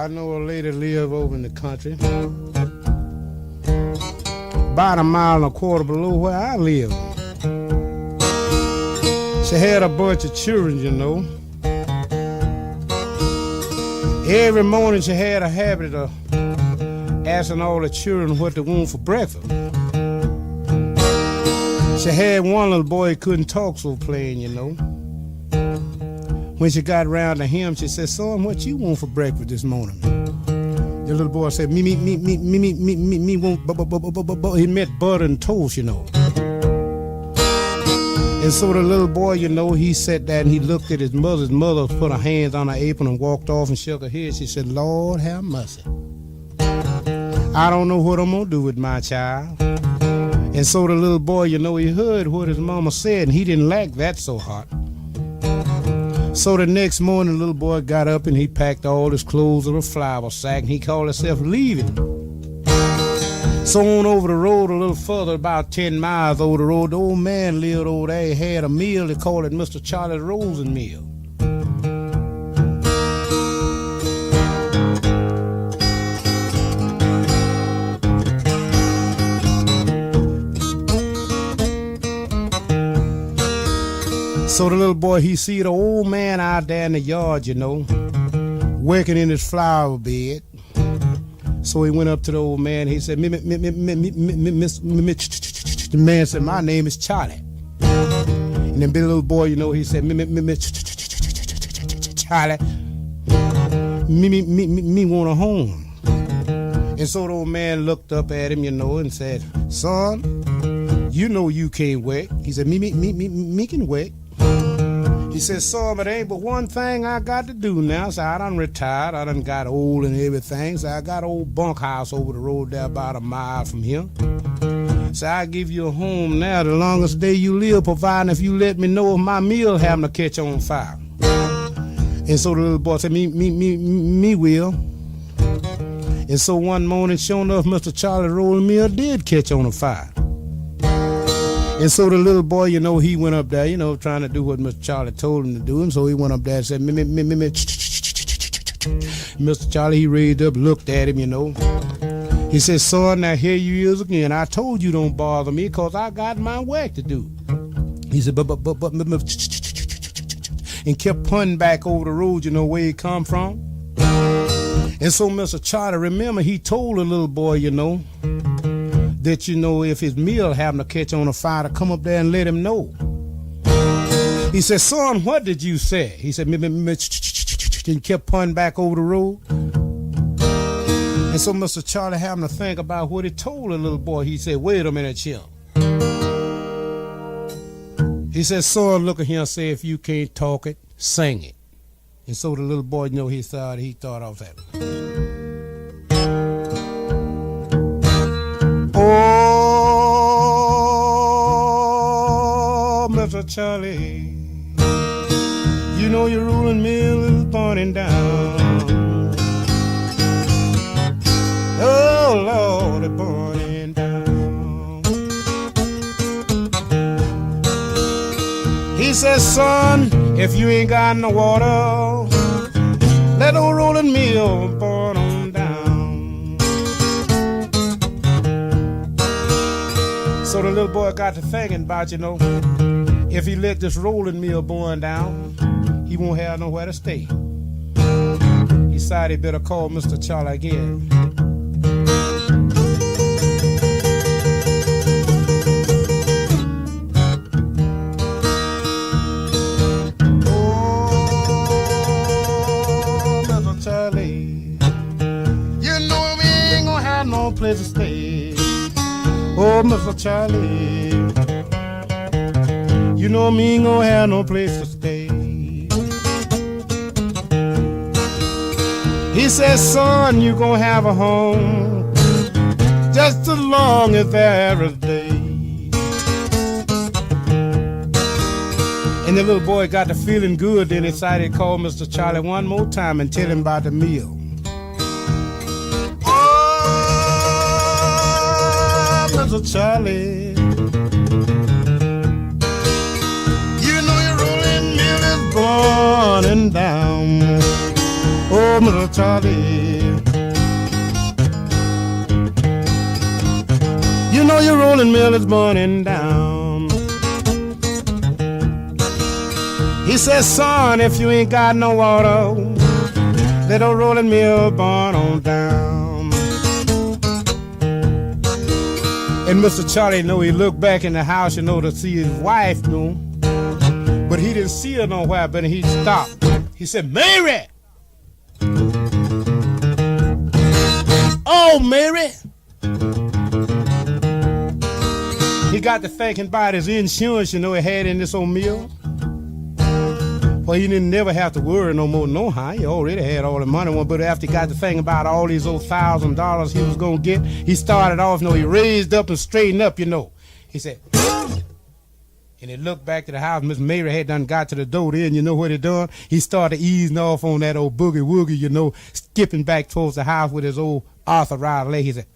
I know a lady live over in the country, about a mile and a quarter below where I live. She had a bunch of children, you know. Every morning she had a habit of asking all the children what they want for breakfast. She had one little boy who couldn't talk so plain, you know. When she got around to him, she said, "Son, what you want for breakfast this morning?" The little boy said, me want, he meant butter and toast, you know. And so the little boy, you know, he sat there and he looked at his mother. His mother put her hands on her apron and walked off and shook her head. She said, "Lord have mercy. I don't know what I'm going to do with my child." And so the little boy, you know, he heard what his mama said, and he didn't like that so hot. So the next morning, the little boy got up and he packed all his clothes in a flour sack, and he called himself leaving. So on over the road a little further, about 10 miles over the road, the old man lived over there. He had a mill. They called it Mr. Charlie's Rosin Mill. So the little boy, he see the old man out there in the yard, you know, working in his flower bed. So he went up to the old man. He said, the man said, "My name is Charlie." And then the little boy, you know, he said, "Charlie, me want a home." And so the old man looked up at him, you know, and said, "Son, you know you can't work." He said, me can work." He said, "Son, but ain't but one thing I got to do now. So I done retired. I done got old and everything. So I got an old bunkhouse over the road there about a mile from here. So I give you a home now the longest day you live, providing if you let me know if my meal having to catch on fire." And so the little boy said, me will. And so one morning, sure enough, Mr. Charlie rolling mill did catch on a fire. And so the little boy, you know, he went up there, you know, trying to do what Mr. Charlie told him to do. And so he went up there and said, Mr. Charlie, he raised up, looked at him, you know. He said, "Son, now here you is again. I told you don't bother me because I got my work to do." He said, but, and kept punting back over the road, you know, where he come from. And so Mr. Charlie, remember, he told the little boy, you know, that, you know, if his meal happened to catch on a fire, to come up there and let him know. He said, "Son, what did you say?" He said, and kept punting back over the road. And so Mr. Charlie happened to think about what he told the little boy. He said, "Wait a minute, Chim." He said, "Son, look at here and say, if you can't talk it, sing it." And so the little boy, you know, he thought of that. Oh, Mr. Charlie, you know your ruling mill is burning down. Oh, Lord, it's burning down. He says, "Son, if you ain't got no water, let old rolling mill burn on down." So the little boy got to thinking about, you know, if he let this rolling mill burn down, he won't have nowhere to stay. He decided he better call Mr. Charlie again. Oh, Mr. Charlie, you know we ain't gonna have no place to stay. Oh, Mr. Charlie, you know me ain't gonna have no place to stay. He says, "Son, you gonna have a home just as long as there is day." And the little boy got to feeling good, then decided to call Mr. Charlie one more time and tell him about the meal. Mr. Charlie, you know your rolling mill is burning down. Oh, old Mr. Charlie. You know your rolling mill is burning down. He says, son, if you ain't got no water, let the rolling mill burn on down. And Mr. Charlie, he looked back in the house, to see his wife, but he didn't see her nowhere, but he stopped. He said, Mary! Oh, Mary! He got to thinking about his insurance, he had in this old mill. Well, he didn't never have to worry no more, no how. He already had all the money, but after he got to thinking about all these old $1,000 he was going to get, he started off, he raised up and straightened up, He said, and he looked back to the house. Miss Mary had done got to the door then. You know what he done? He started easing off on that old boogie woogie, skipping back towards the house with his old arthritis leg. He said,